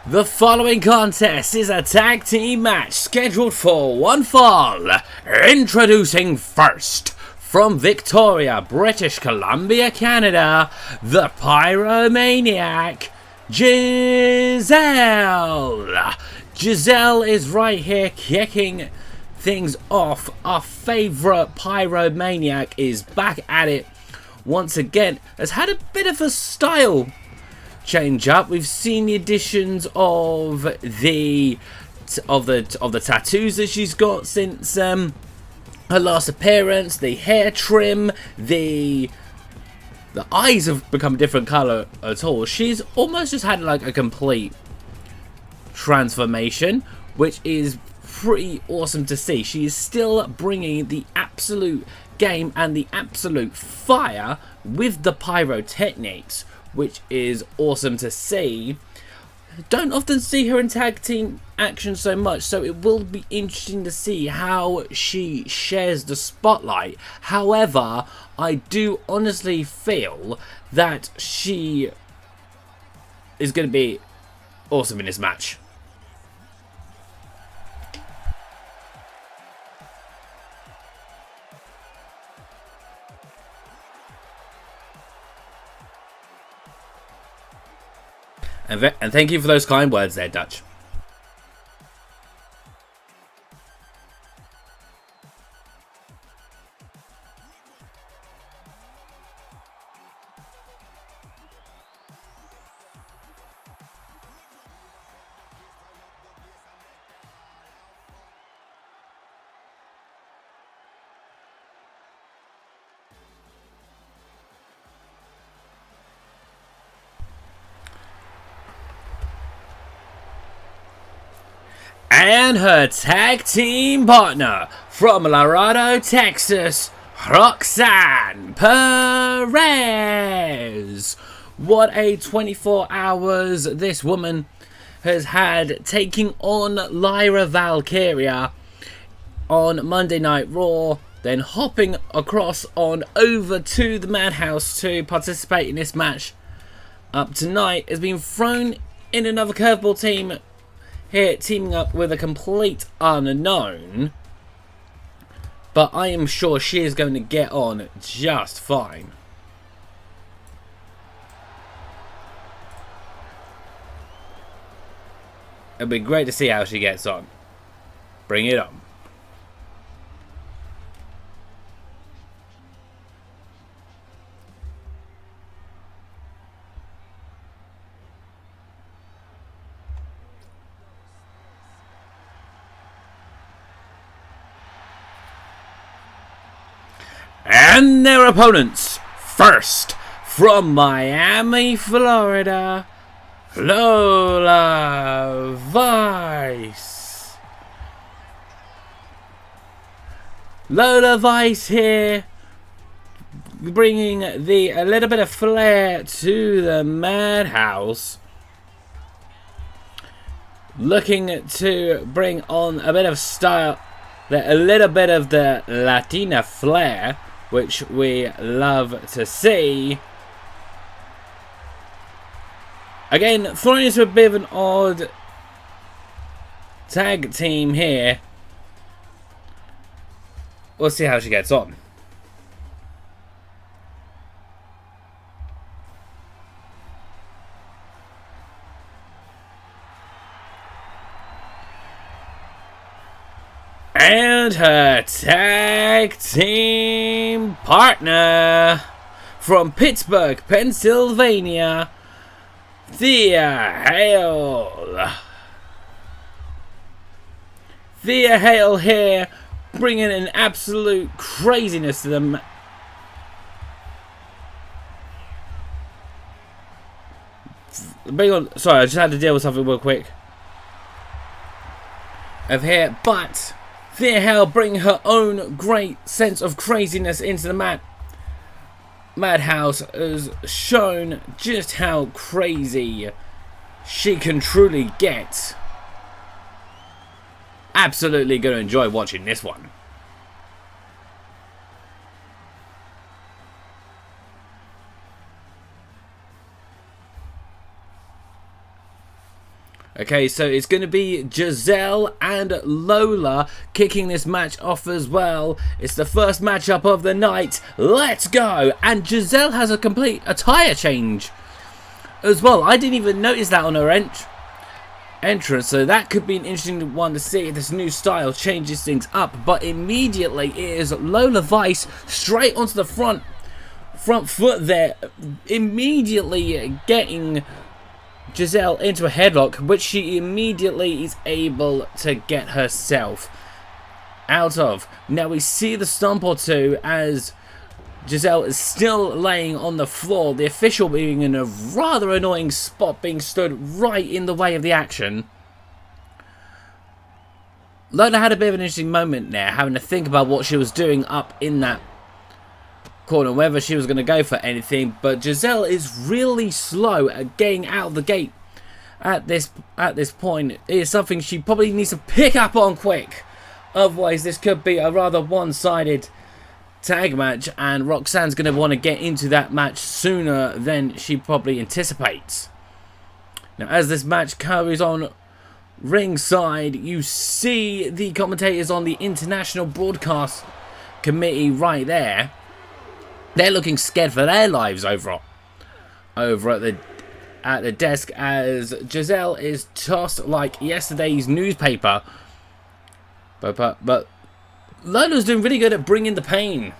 The following contest is a tag team match scheduled for one fall. Introducing first, from Victoria, British Columbia, Canada, the Pyromaniac, Giselle. Giselle is right here kicking things off. Our favourite Pyromaniac is back at it once again. Has had a bit of a style change up. We've seen the additions of the tattoos that she's got since her last appearance. The hair trim, the eyes have become a different colour at all. She's almost just had like a complete transformation, which is pretty awesome to see. She is still bringing the absolute game and the absolute fire with the pyrotechnics, which is awesome to see. Don't often see her in tag team action so much, so it will be interesting to see how she shares the spotlight. However, I do honestly feel that she is going to be awesome in this match. And thank you for those kind words there, Dutch. And her tag team partner from Laredo, Texas, Roxanne Perez. What a 24 hours this woman has had, taking on Lyra Valkyria on Monday Night Raw, then hopping across on over to the Madhouse to participate in this match up tonight. Has been thrown in another curveball team here, teaming up with a complete unknown, but I am sure she is going to get on just fine. It'll be great to see how she gets on. Bring it on. And their opponents, first, from Miami, Florida, Lola Vice. Lola Vice here, bringing a little bit of flair to the Madhouse. Looking to bring on a bit of style, a little bit of the Latina flair, which we love to see. Again, throwing into a bit of an odd tag team here. We'll see how she gets on. And her tag team partner from Pittsburgh, Pennsylvania, Thea Hale. Thea Hale here, bringing an absolute craziness to them. Sorry, I just had to deal with something real quick. Of here, but Thea Hale bringing her own great sense of craziness into the Madhouse has shown just how crazy she can truly get. Absolutely going to enjoy watching this one. Okay, so it's going to be Giselle and Lola kicking this match off as well. It's the first matchup of the night. Let's go! And Giselle has a complete attire change as well. I didn't even notice that on her entrance, so that could be an interesting one to see if this new style changes things up. But immediately it is Lola Vice straight onto the front foot there, immediately getting Giselle into a headlock, which she immediately is able to get herself out of. Now we see the stomp or two as Giselle is still laying on the floor, the official being in a rather annoying spot, being stood right in the way of the action. Lola had a bit of an interesting moment there, having to think about what she was doing up in that corner, whether she was going to go for anything, but Giselle is really slow at getting out of the gate at this point. It is something she probably needs to pick up on quick, otherwise this could be a rather one-sided tag match, and Roxanne's going to want to get into that match sooner than she probably anticipates. Now as this match carries on ringside, you see the commentators on the International Broadcast Committee right there. They're looking scared for their lives over at the desk as Giselle is tossed like yesterday's newspaper. But Lola's doing really good at bringing the pain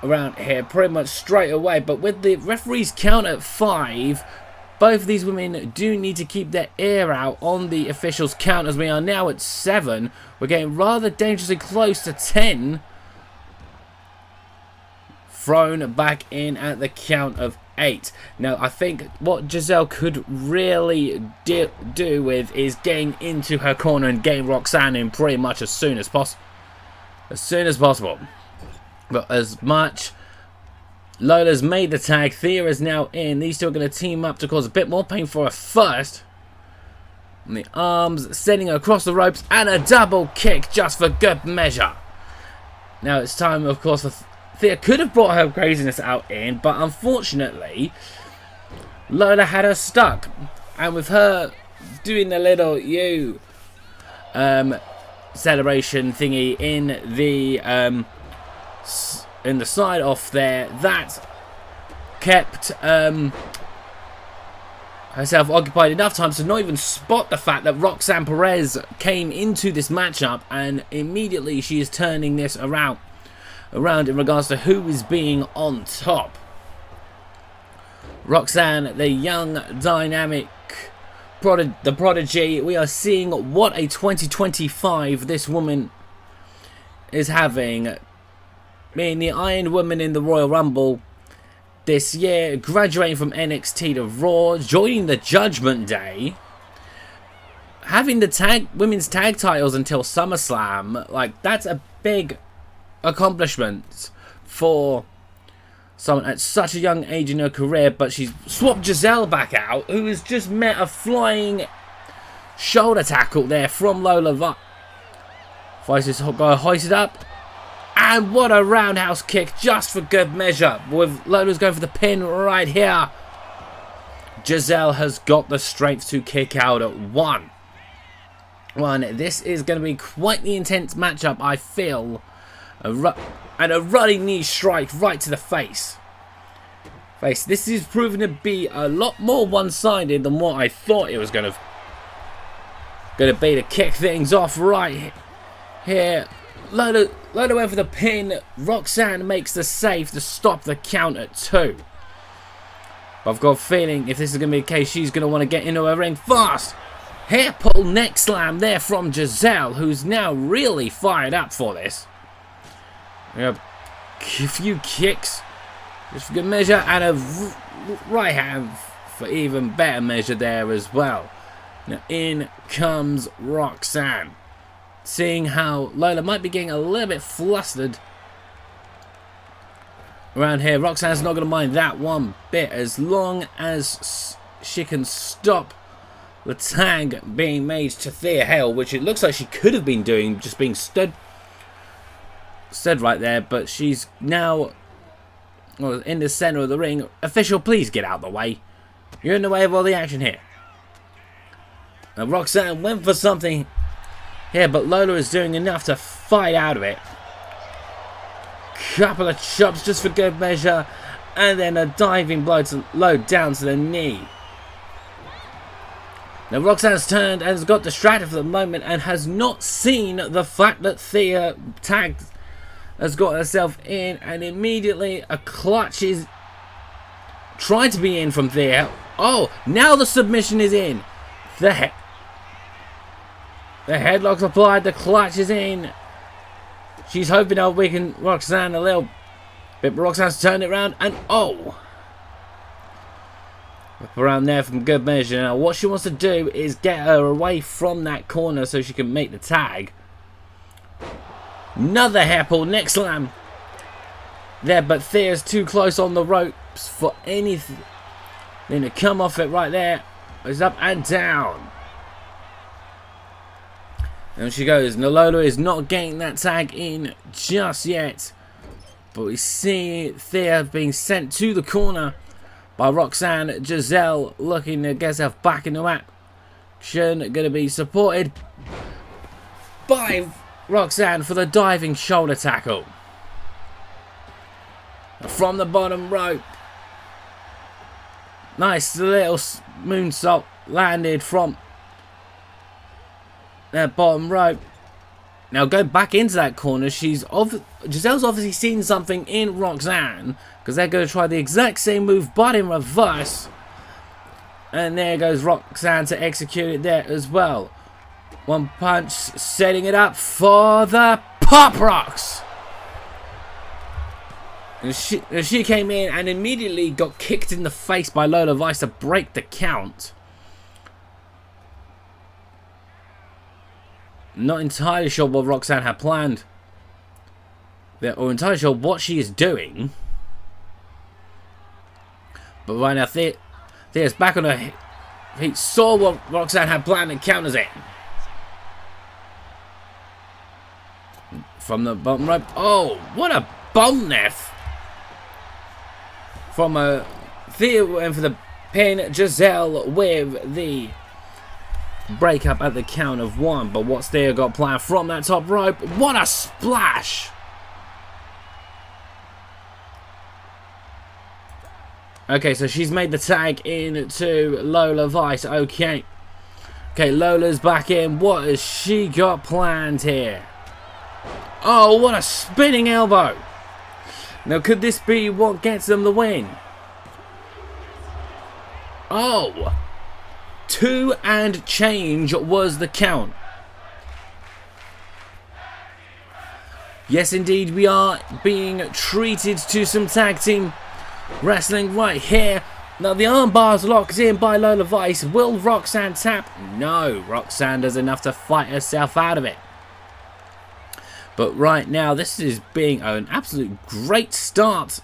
around here pretty much straight away. But with the referee's count at 5, both of these women do need to keep their ear out on the officials' count, as we are now at 7. We're getting rather dangerously close to 10. Thrown back in at the count of 8. Now, I think what Giselle could really do with is getting into her corner and getting Roxanne in pretty much as soon as possible. But as much Lola's made the tag, Thea is now in. These two are going to team up to cause a bit more pain for her first. And the arms sending her across the ropes, and a double kick just for good measure. Now it's time, of course, for Thea could have brought her craziness out in, but unfortunately Lola had her stuck, and with her doing the little celebration thingy in the side off there, that kept herself occupied enough time to not even spot the fact that Roxanne Perez came into this matchup, and immediately she is turning this around in regards to who is being on top. Roxanne, the young, dynamic prodigy. We are seeing what a 2025 this woman is having. Being the Iron Woman in the Royal Rumble this year, graduating from NXT to Raw, joining the Judgment Day, having the women's tag titles until SummerSlam. Like, that's a big accomplishment for someone at such a young age in her career. But she's swapped Giselle back out, who has just met a flying shoulder tackle there from Lola. Vice's got hoisted up, and what a roundhouse kick just for good measure, with Lola's going for the pin right here. Giselle has got the strength to kick out at 1. This is going to be quite the intense matchup, I feel. And a running knee strike right to the face. This is proving to be a lot more one-sided than what I thought it was going to be, to kick things off right here. Lola went for the pin. Roxanne makes the save to stop the count at 2. But I've got a feeling if this is going to be the case, she's going to want to get into her ring fast. Hair pull neck slam there from Giselle, who's now really fired up for this. We have a few kicks just for good measure, and a right hand for even better measure there as well. Now in comes Roxanne. Seeing how Lola might be getting a little bit flustered around here, Roxanne's not going to mind that one bit, as long as she can stop the tag being made to Thea Hale, which it looks like she could have been doing, just being stood right there. But she's now in the center of the ring. Official, please get out of the way. You're in the way of all the action here. Now Roxanne went for something here, but Lola is doing enough to fight out of it. Couple of chops just for good measure, and then a diving blow to low down to the knee. Now Roxanne's turned and has got distracted for the moment and has not seen the fact that Thea tagged has got herself in, and immediately a clutch is tried to be in from Thea. Oh, now the submission is in. The headlock's applied, the clutch is in. She's hoping to weaken Roxanne a little bit, but Roxanne's turned it around, and oh! Up around there from good measure. Now what she wants to do is get her away from that corner so she can make the tag. Another hair pull, neck slam. There, but Thea's too close on the ropes for anything. Then to come off it right there. It's up and down. And she goes. Lola is not getting that tag in just yet. But we see Thea being sent to the corner by Roxanne. Giselle looking to get herself back in the action. Going to be supported by Roxanne for the diving shoulder tackle. From the bottom rope. Nice little moonsault landed from that bottom rope. Now go back into that corner. Giselle's obviously seen something in Roxanne, because they're going to try the exact same move but in reverse. And there goes Roxanne to execute it there as well. One punch, setting it up for the Pop Rocks. And she came in and immediately got kicked in the face by Lola Vice to break the count. Not entirely sure what Roxanne had planned. Or entirely sure what she is doing. But right now, Thea's back on her feet. Saw what Roxanne had planned and counters it. From the bottom rope. Oh, what a bomb there. From Thea went for the pin. Giselle with the breakup at the count of 1. But what's Thea got planned from that top rope? What a splash! Okay, so she's made the tag into Lola Vice. Okay, Lola's back in. What has she got planned here? Oh, what a spinning elbow! Now, could this be what gets them the win? Oh! 2 and change was the count. Yes, indeed, we are being treated to some tag team wrestling right here. Now, the armbar's locked in by Lola Vice. Will Roxanne tap? No, Roxanne does enough to fight herself out of it. But right now, this is being an absolute great start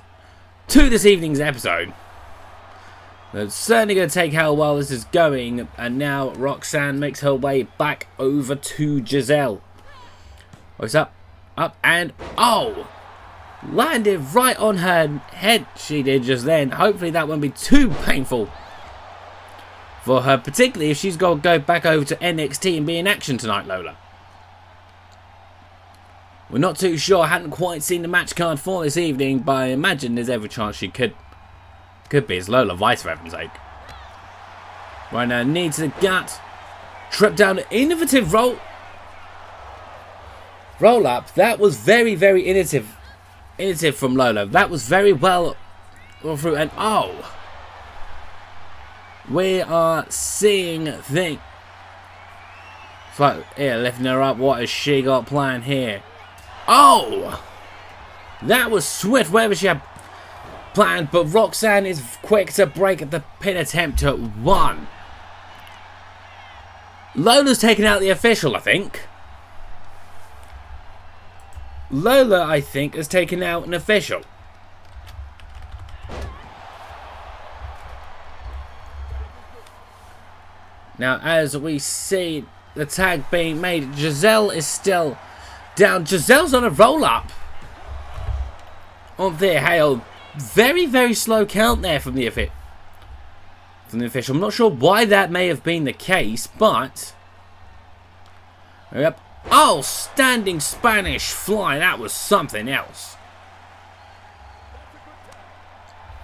to this evening's episode. It's certainly going to take how well this is going. And now Roxanne makes her way back over to Giselle. What's up? Up and... oh! Landed right on her head, she did just then. Hopefully that won't be too painful for her. Particularly if she's got to go back over to NXT and be in action tonight, Lola. We're not too sure. I hadn't quite seen the match card for this evening, but I imagine there's every chance she could be. It's Lola Vice, for heaven's sake. Right now, knee to the gut. Trip down, innovative roll up. That was very, very innovative from Lola. That was very well through. And oh, we are seeing things. So here, lifting her up. What has she got planned here? Oh! That was swift, whatever she had planned, but Roxanne is quick to break the pin attempt at 1. Lola's taken out the official, I think. Lola, I think, has taken out an official. Now, as we see the tag being made, Giselle is still down. Giselle's on a roll-up on Thea Hale. Very, very slow count there from the official. from the official. I'm not sure why that may have been the case, but... Yep. Oh, standing Spanish fly. That was something else.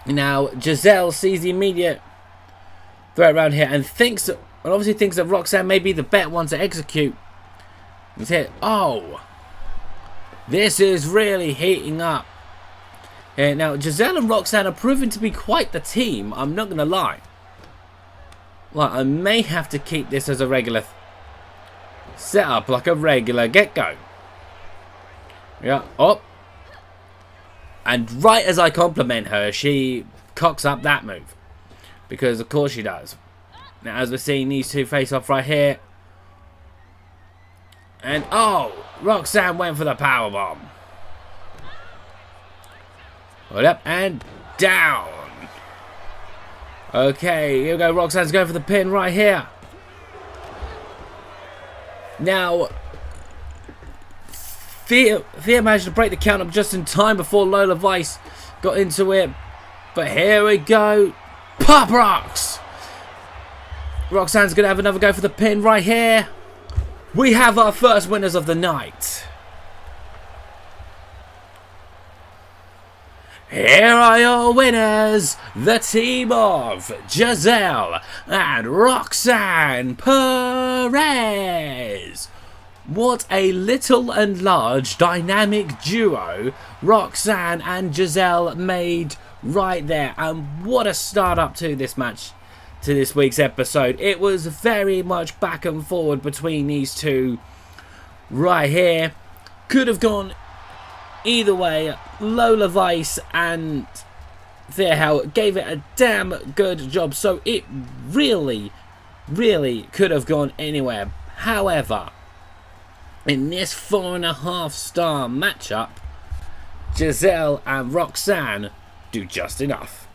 Now, Giselle sees the immediate threat around here and obviously thinks that Roxanne may be the better one to execute. He's hit. Oh, this is really heating up. Yeah, now, Giselle and Roxanne are proving to be quite the team. I'm not going to lie. Well, I may have to keep this as a regular setup, like a regular get-go. Yeah, oh. And right as I compliment her, she cocks up that move. Because of course she does. Now as we're seeing these two face off right here. And oh, Roxanne went for the powerbomb. Hold up and down. Okay, here we go. Roxanne's going for the pin right here. Now, Thea managed to break the count up just in time before Lola Vice got into it. But here we go. Pop rocks! Roxanne's going to have another go for the pin right here. We have our first winners of the night. Here are your winners, the team of Giselle and Roxanne Perez. What a little and large dynamic duo Roxanne and Giselle made right there. And what a start up to this match, to this week's episode. It was very much back and forward between these two right here. Could have gone either way. Lola Vice and Thea gave it a damn good job. So it really, really could have gone anywhere. However, in this 4.5-star matchup, Giselle and Roxanne do just enough.